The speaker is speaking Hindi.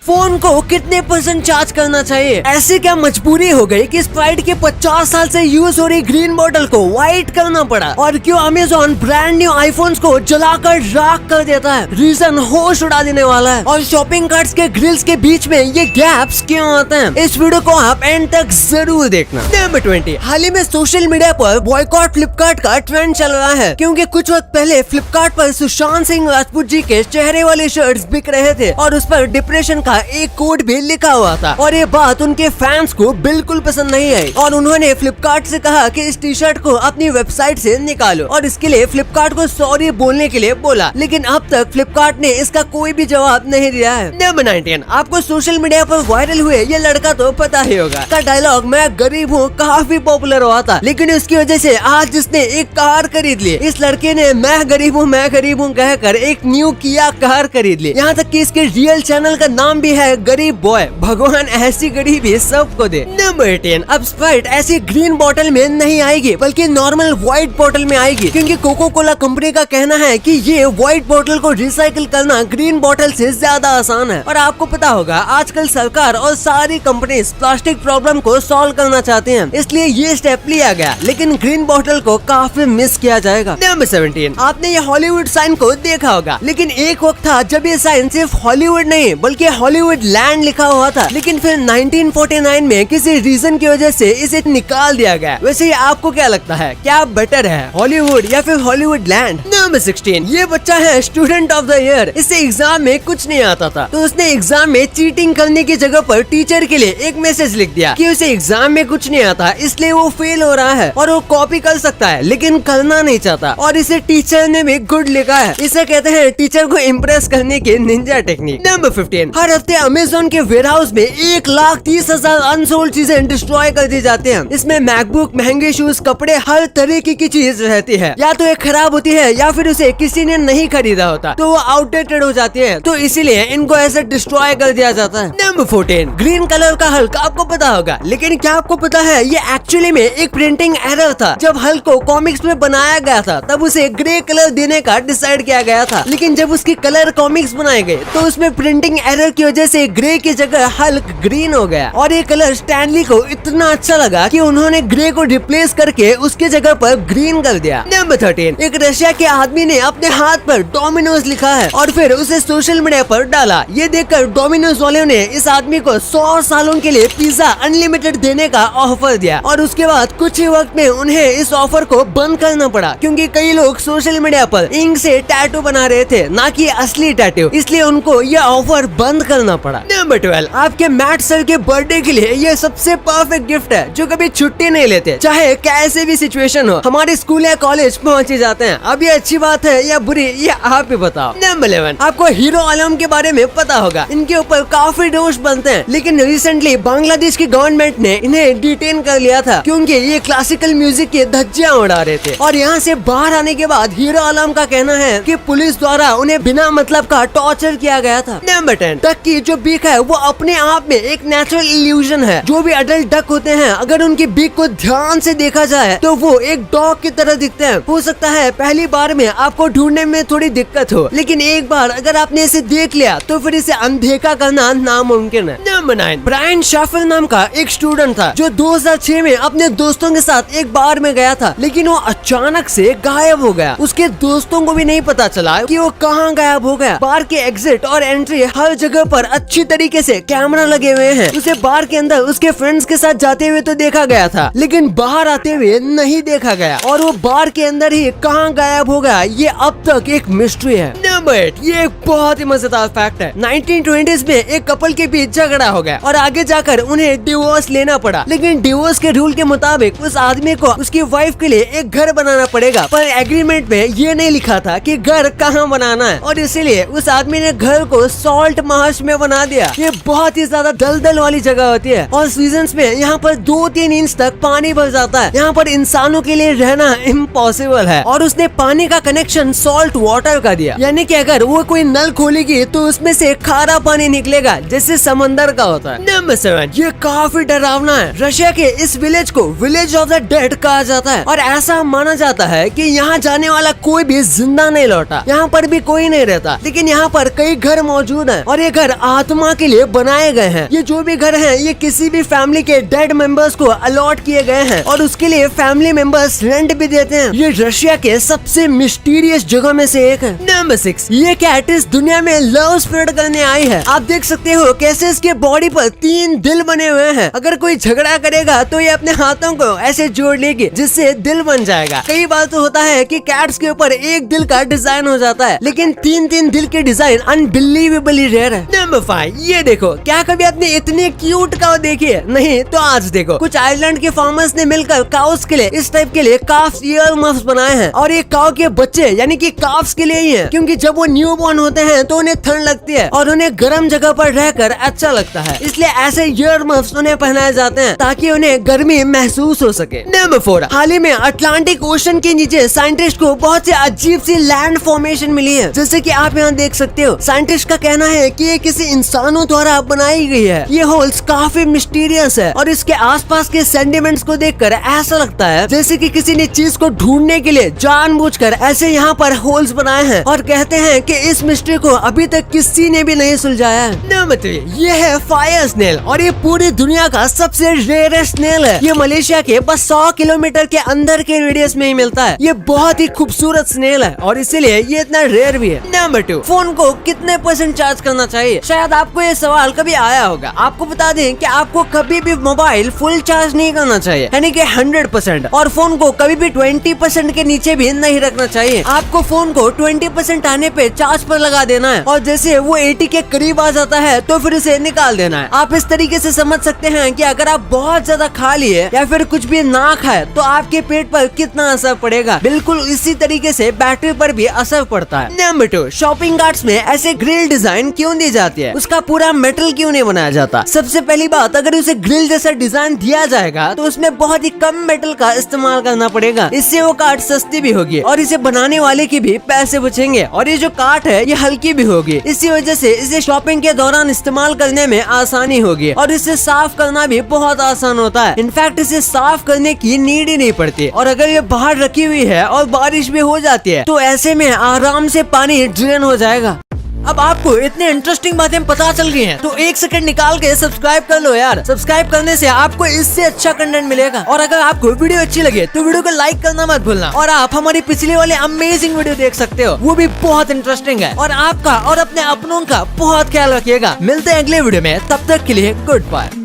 फोन को कितने % चार्ज करना चाहिए? ऐसी क्या मजबूरी हो गई कि स्प्राइट के 50 साल से यूज हो रही ग्रीन बॉटल को व्हाइट करना पड़ा? और क्यों अमेजोन ब्रांड न्यू आईफोन्स को जलाकर राख कर देता है? रीजन होश उड़ा देने वाला है। और शॉपिंग कार्ट्स के ग्रिल्स के बीच में ये गैप्स क्यों आते हैं? इस वीडियो को आप एंड तक जरूर देखना। नंबर 20, हाल ही में सोशल मीडिया पर बॉयकॉट फ्लिपकार्ट का ट्रेंड चल रहा है, क्योंकि कुछ वक्त पहले फ्लिपकार्ट पर सुशांत सिंह राजपूत जी के चेहरे वाले शर्ट्स बिक रहे थे और उस पर डिप्रेशन का एक कोड भी लिखा हुआ था। और ये बात उनके फैंस को बिल्कुल पसंद नहीं आई और उन्होंने फ्लिपकार्ट से कहा कि इस टी शर्ट को अपनी वेबसाइट से निकालो और इसके लिए फ्लिपकार्ट को सॉरी बोलने के लिए बोला, लेकिन अब तक फ्लिपकार्ट ने इसका कोई भी जवाब नहीं दिया है। नंबर 19, आपको सोशल मीडिया पर वायरल हुए ये लड़का तो पता ही होगा का डायलॉग मैं गरीब हूँ काफी पॉपुलर हुआ था, लेकिन उसकी वजह से आज जिसने एक कार खरीद ली, इस लड़के ने मैं गरीब हूँ कहकर एक न्यू किया कार खरीद ली। यहाँ तक कि इसके रियल चैनल का नाम भी है गरीब बॉय। भगवान ऐसी गरीबी सबको दे। नंबर 18, अब स्प्राइट ऐसी ग्रीन बोतल में नहीं आएगी बल्कि नॉर्मल व्हाइट बोतल में आएगी, क्योंकि कोको कोला कंपनी का कहना है कि ये व्हाइट बोतल को रिसाइकिल करना ग्रीन बोतल से ज्यादा आसान है। और आपको पता होगा आजकल सरकार और सारी कंपनीज प्लास्टिक प्रॉब्लम को सॉल्व करना चाहते हैं, इसलिए ये स्टेप लिया गया, लेकिन ग्रीन बोतल को काफी मिस किया जाएगा। नंबर 17, आपने ये हॉलीवुड साइन को देखा होगा, लेकिन एक वक्त था जब ये साइन सिर्फ हॉलीवुड नहीं बल्कि हॉलीवुड लैंड लिखा हुआ था, लेकिन फिर 1949 में किसी रीजन की वजह से इसे निकाल दिया गया। वैसे आपको क्या लगता है, क्या बेटर है, हॉलीवुड या फिर हॉलीवुड लैंड? नंबर 16, ये बच्चा है स्टूडेंट ऑफ द ईयर। इसे एग्जाम में कुछ नहीं आता था, तो उसने एग्जाम में चीटिंग करने की जगह पर टीचर के लिए एक मैसेज लिख दिया कि उसे एग्जाम में कुछ नहीं आता इसलिए वो फेल हो रहा है और वो कॉपी कर सकता है लेकिन करना नहीं चाहता, और इसे टीचर ने भी गुड लिखा है। इसे कहते हैं टीचर को इम्प्रेस करने की निंजा टेक्निक। नंबर 15, हर हफ्ते अमेजोन के वेयरहाउस में 1,30,000 अनसोल्ड चीजें डिस्ट्रॉय कर दी जाती हैं। इसमें मैकबुक, महंगे शूज, कपड़े, हर तरीके की चीज रहती है। या तो ये खराब होती है या फिर उसे किसी ने नहीं खरीदा होता तो वो आउटडेटेड हो जाती है, तो इसीलिए इनको ऐसे डिस्ट्रॉय कर दिया जाता है। नंबर 14, ग्रीन कलर का हल्क आपको पता होगा, लेकिन क्या आपको पता है ये एक्चुअली में एक प्रिंटिंग एरर था। जब हल्क को कॉमिक्स में बनाया गया था तब उसे ग्रे कलर देने का डिसाइड किया गया था, लेकिन जब उसकी कलर कॉमिक्स बनाए गए तो उसमें प्रिंटिंग एरर की वजह से ग्रे की जगह हल्क ग्रीन हो गया। और ये कलर स्टैनली को इतना अच्छा लगा कि उन्होंने ग्रे को रिप्लेस करके उसके जगह पर ग्रीन कर दिया। नंबर 13, एक रशिया के आदमी ने अपने हाथ पर डोमिनोज लिखा है और फिर उसे सोशल मीडिया पर डाला। ये देखकर डोमिनोज वालों ने इस आदमी को 100 सालों के लिए पिज्जा अनलिमिटेड देने का ऑफर दिया, और उसके बाद कुछ ही वक्त में उन्हें इस ऑफर को बंद करना पड़ा, क्योंकि कई लोग सोशल मीडिया पर इंक से टैटू बना रहे थे, ना कि असली टैटू, इसलिए उनको यह ऑफर बंद करना पड़ा। नंबर 12, आपके मैट सर के बर्थडे के लिए ये सबसे परफेक्ट गिफ्ट है, जो कभी छुट्टी नहीं लेते, चाहे कैसे भी सिचुएशन हो, हमारे स्कूल या कॉलेज पहुँच ही जाते हैं। अब ये अच्छी बात है या बुरी, ये आप ही बताओ। नंबर 11, आपको हीरो आलम के बारे में पता होगा, इनके ऊपर काफी दोष बनते हैं, लेकिन रिसेंटली बांग्लादेश की गवर्नमेंट ने इन्हें डिटेन कर लिया था, क्योंकि ये क्लासिकल म्यूजिक की धज्जियां उड़ा रहे थे। और यहाँ से बाहर आने के बाद हीरो आलम का कहना है कि पुलिस द्वारा उन्हें बिना मतलब का टॉर्चर किया गया था। नंबर 10, डक की जो बीक है वो अपने आप में एक नेचुरल इल्यूजन है। जो भी अडल्ट डक होते हैं, अगर उनकी बीक को ध्यान से देखा जाए तो वो एक डॉग की तरह दिखते हैं। हो सकता है पहली बार में आपको ढूंढने में थोड़ी दिक्कत हो, लेकिन एक बार अगर आपने इसे देख लिया तो फिर इसे अनदेखा करना नामुमकिन है। नंबर 9, ब्रायन शाफर नाम का एक स्टूडेंट था जो 2006 में अपने दोस्तों के साथ एक बार में गया था, लेकिन वो अचानक से गायब हो गया। उसके दोस्तों को भी नहीं पता चला कि वो कहाँ गायब हो गया। बार के एग्जिट और एंट्री हर जगह पर अच्छी तरीके से कैमरा लगे हुए हैं। उसे बार के अंदर उसके फ्रेंड्स के साथ जाते हुए तो देखा गया था, लेकिन बाहर आते हुए नहीं देखा गया, और वो बार के अंदर ही कहाँ गायब हो गया ये अब तक एक मिस्ट्री है। नंबर 8, ये एक बहुत ही मजेदार फैक्ट है। 1920s में एक कपल के बीच झगड़ा हो गया और आगे जाकर उन्हें डिवोर्स लेना पड़ा, लेकिन डिवोर्स के रूल के मुताबिक उस आदमी को उसकी वाइफ के लिए एक घर बनाना पड़ेगा, पर एग्रीमेंट में ये नहीं लिखा था कि घर कहाँ बनाना है, और इसीलिए उस आदमी ने घर को सॉल्ट मार्श में बना दिया। ये बहुत ही ज्यादा दलदल वाली जगह होती है और सीजन्स में यहाँ पर 2-3 इंच तक पानी भर जाता है। यहाँ पर इंसानों के लिए रहना इम्पॉसिबल है, और उसने पानी का कनेक्शन सॉल्ट वाटर का दिया, यानी कि अगर वो कोई नल खोलेगी तो उसमें से खारा पानी निकलेगा जैसे समंदर का का होता है। नंबर 7, ये काफी डरावना है। रशिया के इस विलेज को विलेज ऑफ द डेड कहा जाता है और ऐसा माना जाता है कि यहाँ जाने वाला कोई भी जिंदा नहीं लौटा। यहाँ पर भी कोई नहीं रहता, लेकिन यहाँ पर कई घर मौजूद हैं और ये घर आत्मा के लिए बनाए गए हैं। ये जो भी घर हैं, ये किसी भी फैमिली के डेड मेंबर्स को अलॉट किए गए हैं और उसके लिए फैमिली मेंबर्स रेंट भी देते हैं। ये रशिया के सबसे मिस्टीरियस जगह में से एक है। नंबर 6, ये कैट इस दुनिया में लव स्प्रेड करने आई है। आप देख सकते हो कैसे इसके बॉडी पर 3 दिल बने हुए हैं। अगर कोई झगड़ा करेगा तो ये अपने हाथों को ऐसे जोड़ लेगी जिससे दिल बन जाएगा। कई बार तो होता है कि कैट्स के ऊपर एक दिल का डिजाइन हो जाता है, लेकिन 3 दिल के डिजाइन अनबिलीवेबली रेयर है। नंबर 5, ये देखो, क्या कभी आपने इतनी क्यूट काऊ देखी है? नहीं तो आज देखो, कुछ आइलैंड के फार्मर्स ने मिलकर काउस के लिए इस टाइप के लिए काफ्स ईयर मफ्स बनाए हैं और ये काऊ के बच्चे यानी कि काफ्स के लिए ही है, क्योंकि जब वो न्यू बॉर्न होते हैं तो उन्हें ठंड लगती है और उन्हें गर्म जगह पर रहकर अच्छा लगता है, इसलिए ऐसे ईयर मफ्स उन्हें पहनाए जाते हैं ताकि उन्हें गर्मी महसूस हो सके। नंबर 4, हाल ही में अटलांटिक ओशन के नीचे साइंटिस्ट को बहुत सी अजीब सी लैंड फॉर्मेशन मिली है, जैसे कि आप यहाँ देख सकते हो। साइंटिस्ट का कहना है कि ये किसी इंसानों द्वारा बनाई गई है। ये होल्स काफी मिस्टीरियस है और इसके आसपास के सेंटिमेंट्स को देखकर ऐसा लगता है जैसे कि किसी ने चीज को ढूंढने के लिए जानबूझकर ऐसे यहाँ पर होल्स बनाए हैं और कहते हैं कि इस मिस्ट्री को अभी तक किसी ने भी नहीं सुलझाया है। नंबर 3, ये है फायर स्नेल और ये पूरी दुनिया का सबसे रेयरेस्ट स्नेल है। ये मलेशिया के बस 100 किलोमीटर के अंदर के रेडियस में ही मिलता है। ये बहुत ही खूबसूरत स्नेल है और इसीलिए ये इतना रेयर भी है। नंबर 2, फोन को कितने % चार्ज करना चाहिए? शायद आपको ये सवाल कभी आया होगा। आपको बता दें कि आपको कभी भी मोबाइल फुल चार्ज नहीं करना चाहिए, यानी कि 100%, और फोन को कभी भी 20% के नीचे भी नहीं रखना चाहिए। आपको फोन को 20% आने पे चार्ज पर लगा देना है और जैसे वो 80 के करीब आ जाता है तो फिर उसे निकाल देना है। आप इस तरीके से समझ सकते हैं कि अगर आप बहुत ज्यादा खा लिए या फिर कुछ भी ना खाए तो आपके पेट पर कितना असर पड़ेगा। बिल्कुल इसी तरीके से बैटरी पर भी असर पड़ता है। नंबर 2, शॉपिंग कार्ट्स में ऐसे ग्रिल डिजाइन क्यों दी जाती है? उसका पूरा मेटल क्यों नहीं बनाया जाता? सबसे पहली बात, अगर उसे ग्रिल जैसा डिजाइन दिया जाएगा तो उसमें बहुत ही कम मेटल का इस्तेमाल करना पड़ेगा। इससे वो कार्ट सस्ती भी होगी और इसे बनाने वाले के भी पैसे बचेंगे और ये जो कार्ट है ये हल्की भी होगी। इसी वजह से इसे शॉपिंग के दौरान इस्तेमाल करने में आसानी होगी और इसे साफ करना भी बहुत आसान होता है। इनफैक्ट इसे साफ करने की नीड ही नहीं पड़ती और अगर ये बाहर रखी हुई है और बारिश भी हो जाती है तो ऐसे में आराम से पानी ड्रेन हो जाएगा। अब आपको इतने इंटरेस्टिंग बातें पता चल गई हैं, तो 1 सेकंड निकाल के सब्सक्राइब कर लो यार। सब्सक्राइब करने से आपको इससे अच्छा कंटेंट मिलेगा और अगर आपको वीडियो अच्छी लगे तो वीडियो को लाइक करना मत भूलना और आप हमारी पिछले वाले अमेजिंग वीडियो देख सकते हो, वो भी बहुत इंटरेस्टिंग है। और आपका और अपने अपनों का बहुत ख्याल रखिएगा। मिलते हैं अगले वीडियो में, तब तक के लिए गुड बाय।